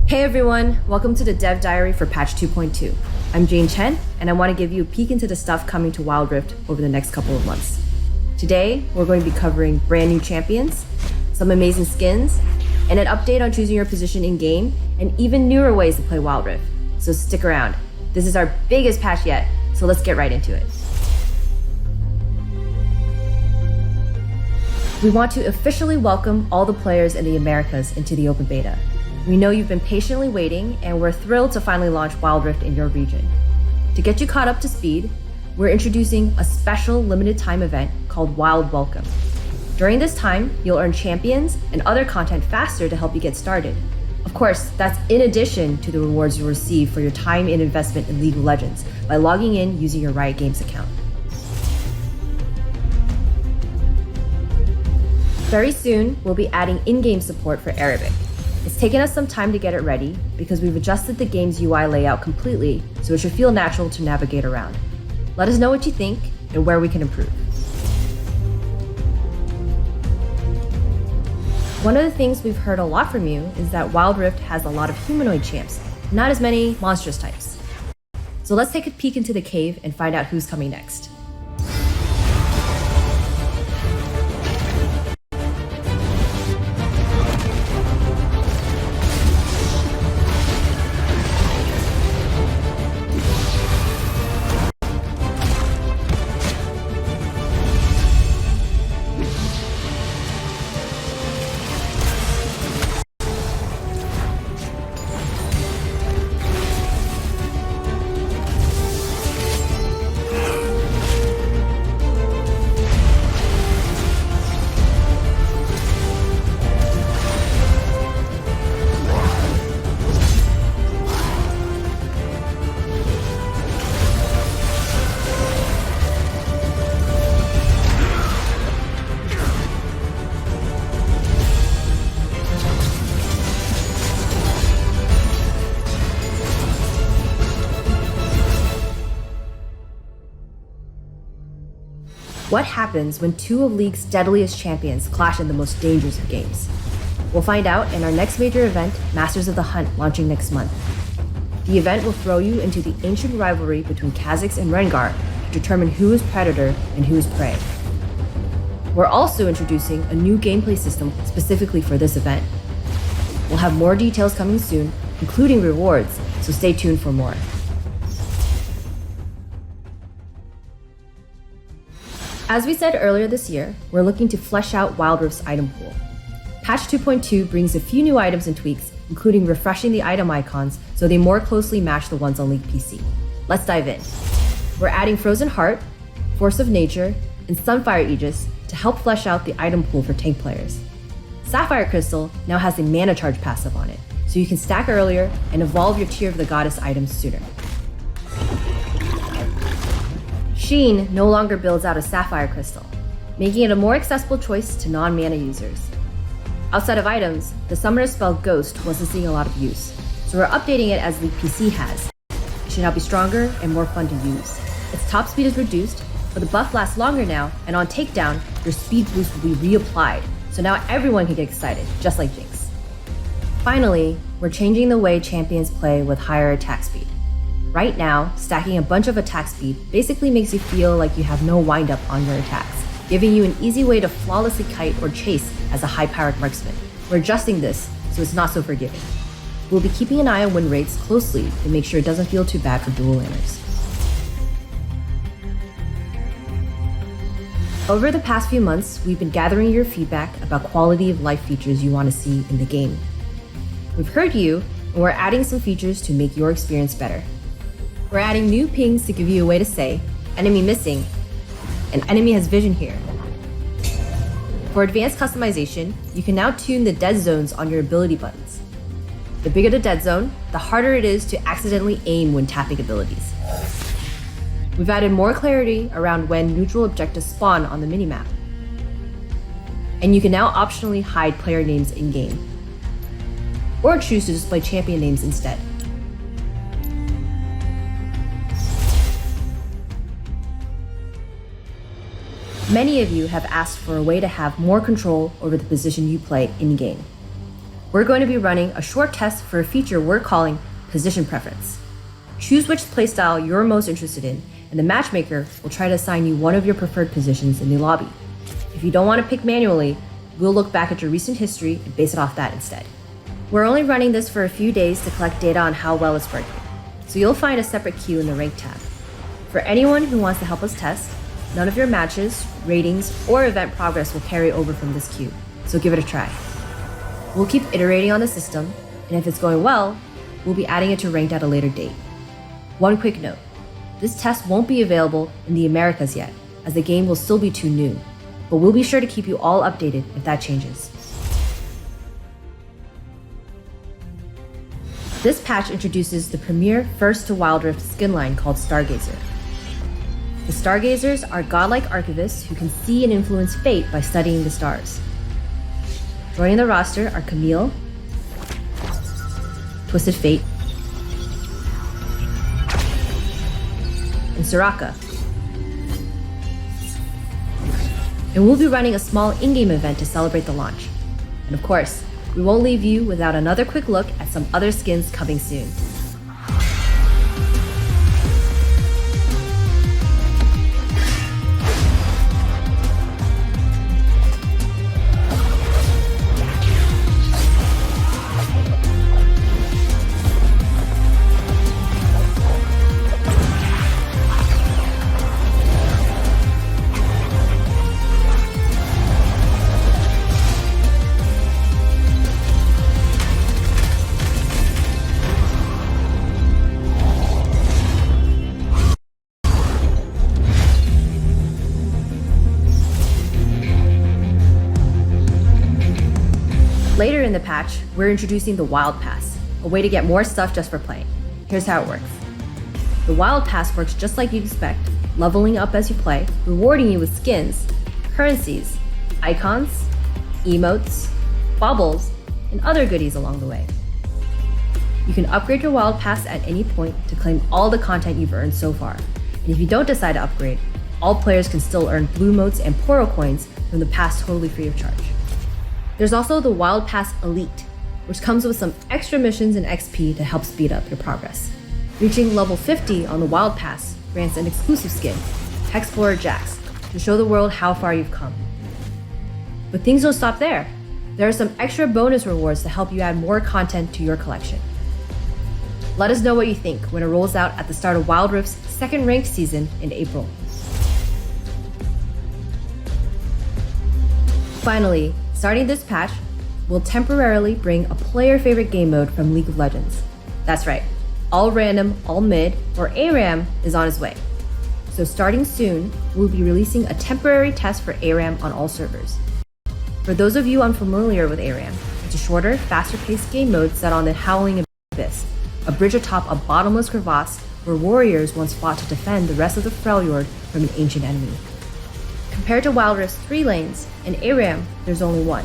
Hey everyone, welcome to the Dev Diary for patch 2.2. I'm Jane Chen, and I want to give you a peek into the stuff coming to Wild Rift over the next couple of months. Today, we're going to be covering brand new champions, some amazing skins, and an update on choosing your position in-game, and even newer ways to play Wild Rift. So stick around. This is our biggest patch yet, so let's get right into it. We want to officially welcome all the players in the Americas into the open beta. We know you've been patiently waiting, and we're thrilled to finally launch Wild Rift in your region. To get you caught up to speed, we're introducing a special limited time event called Wild Welcome. During this time, you'll earn champions and other content faster to help you get started. Of course, that's in addition to the rewards you'll receive for your time and investment in League of Legends by logging in using your Riot Games account. Very soon, we'll be adding in-game support for Arabic. It's taken us some time to get it ready because we've adjusted the game's UI layout completely so it should feel natural to navigate around. Let us know what you think and where we can improve. One of the things we've heard a lot from you is that Wild Rift has a lot of humanoid champs, not as many monstrous types. So let's take a peek into the cave and find out who's coming next. What happens when two of League's deadliest champions clash in the most dangerous of games? We'll find out in our next major event, Masters of the Hunt, launching next month. The event will throw you into the ancient rivalry between Kha'Zix and Rengar to determine who is predator and who is prey. We're also introducing a new gameplay system specifically for this event. We'll have more details coming soon, including rewards, so stay tuned for more. As we said earlier this year, we're looking to flesh out Wild Rift's item pool. Patch 2.2 brings a few new items and tweaks, including refreshing the item icons so they more closely match the ones on League PC. Let's dive in. We're adding Frozen Heart, Force of Nature, and Sunfire Aegis to help flesh out the item pool for tank players. Sapphire Crystal now has a mana charge passive on it, so you can stack earlier and evolve your Tear of the Goddess items sooner. Sheen no longer builds out a Sapphire Crystal, making it a more accessible choice to non-mana users. Outside of items, the summoner spell Ghost wasn't seeing a lot of use, so we're updating it as League PC has. It should now be stronger and more fun to use. Its top speed is reduced, but the buff lasts longer now, and on takedown, your speed boost will be reapplied, so now everyone can get excited, just like Jinx. Finally, we're changing the way champions play with higher attack speed. Right now, stacking a bunch of attack speed basically makes you feel like you have no windup on your attacks, giving you an easy way to flawlessly kite or chase as a high-powered marksman. We're adjusting this so it's not so forgiving. We'll be keeping an eye on win rates closely to make sure it doesn't feel too bad for dual laners. Over the past few months, we've been gathering your feedback about quality of life features you want to see in the game. We've heard you, and we're adding some features to make your experience better. We're adding new pings to give you a way to say, enemy missing, and enemy has vision here. For advanced customization, you can now tune the dead zones on your ability buttons. The bigger the dead zone, the harder it is to accidentally aim when tapping abilities. We've added more clarity around when neutral objectives spawn on the minimap. And you can now optionally hide player names in-game, or choose to display champion names instead. Many of you have asked for a way to have more control over the position you play in-game. we're going to be running a short test for a feature we're calling Position Preference. Choose which playstyle you're most interested in, and the matchmaker will try to assign you one of your preferred positions in the lobby. If you don't want to pick manually, we'll look back at your recent history and base it off that instead. We're only running this for a few days to collect data on how well it's working, so you'll find a separate queue in the Rank tab. For anyone who wants to help us test, none of your matches, ratings, or event progress will carry over from this queue, so give it a try. We'll keep iterating on the system, and if it's going well, we'll be adding it to Ranked at a later date. One quick note, this test won't be available in the Americas yet, as the game will still be too new, but we'll be sure to keep you all updated if that changes. This patch introduces the premier First to Wild Rift skin line called Stargazer. The Stargazers are godlike archivists who can see and influence fate by studying the stars. Joining the roster are Camille, Twisted Fate, and Soraka. And we'll be running a small in-game event to celebrate the launch. And of course, we won't leave you without another quick look at some other skins coming soon. Later in the patch, we're introducing the Wild Pass, a way to get more stuff just for playing. Here's how it works. The Wild Pass works just like you'd expect, leveling up as you play, rewarding you with skins, currencies, icons, emotes, baubles, and other goodies along the way. You can upgrade your Wild Pass at any point to claim all the content you've earned so far. And if you don't decide to upgrade, all players can still earn blue motes and Poro coins from the pass totally free of charge. There's also the Wild Pass Elite, which comes with some extra missions and XP to help speed up your progress. Reaching level 50 on the Wild Pass grants an exclusive skin, Explorer Jax, to show the world how far you've come. But things don't stop there. There are some extra bonus rewards to help you add more content to your collection. Let us know what you think when it rolls out at the start of Wild Rift's second ranked season in April. Finally, starting this patch, we'll temporarily bring a player-favorite game mode from League of Legends. That's right, all random, all mid, or ARAM is on its way. So starting soon, we'll be releasing a temporary test for ARAM on all servers. For those of you unfamiliar with ARAM, it's a shorter, faster-paced game mode set on the Howling Abyss, a bridge atop a bottomless crevasse where warriors once fought to defend the rest of the Freljord from an ancient enemy. Compared to Wild Rift's 3 lanes, in ARAM, there's only one.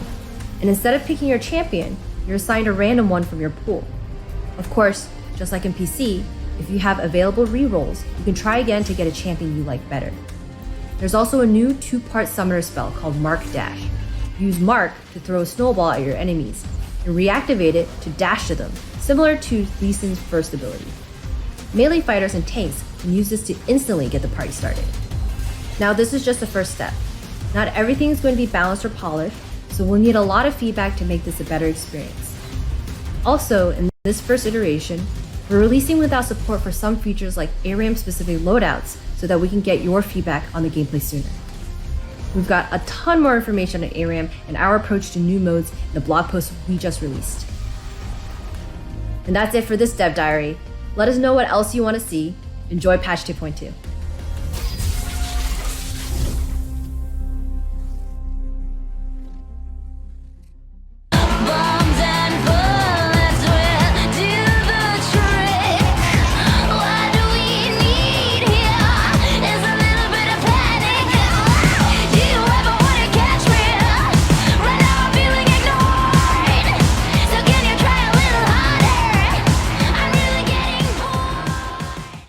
And instead of picking your champion, you're assigned a random one from your pool. Of course, just like in PC, if you have available rerolls, you can try again to get a champion you like better. There's also a new 2-part summoner spell called Mark Dash. Use Mark to throw a snowball at your enemies, and reactivate it to dash to them, similar to Lee Sin's first ability. Melee fighters and tanks can use this to instantly get the party started. Now this is just the first step. Not everything is going to be balanced or polished, so we'll need a lot of feedback to make this a better experience. Also, in this first iteration, we're releasing without support for some features like ARAM-specific loadouts so that we can get your feedback on the gameplay sooner. We've got a ton more information on ARAM and our approach to new modes in the blog post we just released. And that's it for this Dev Diary. Let us know what else you want to see. Enjoy patch 2.2.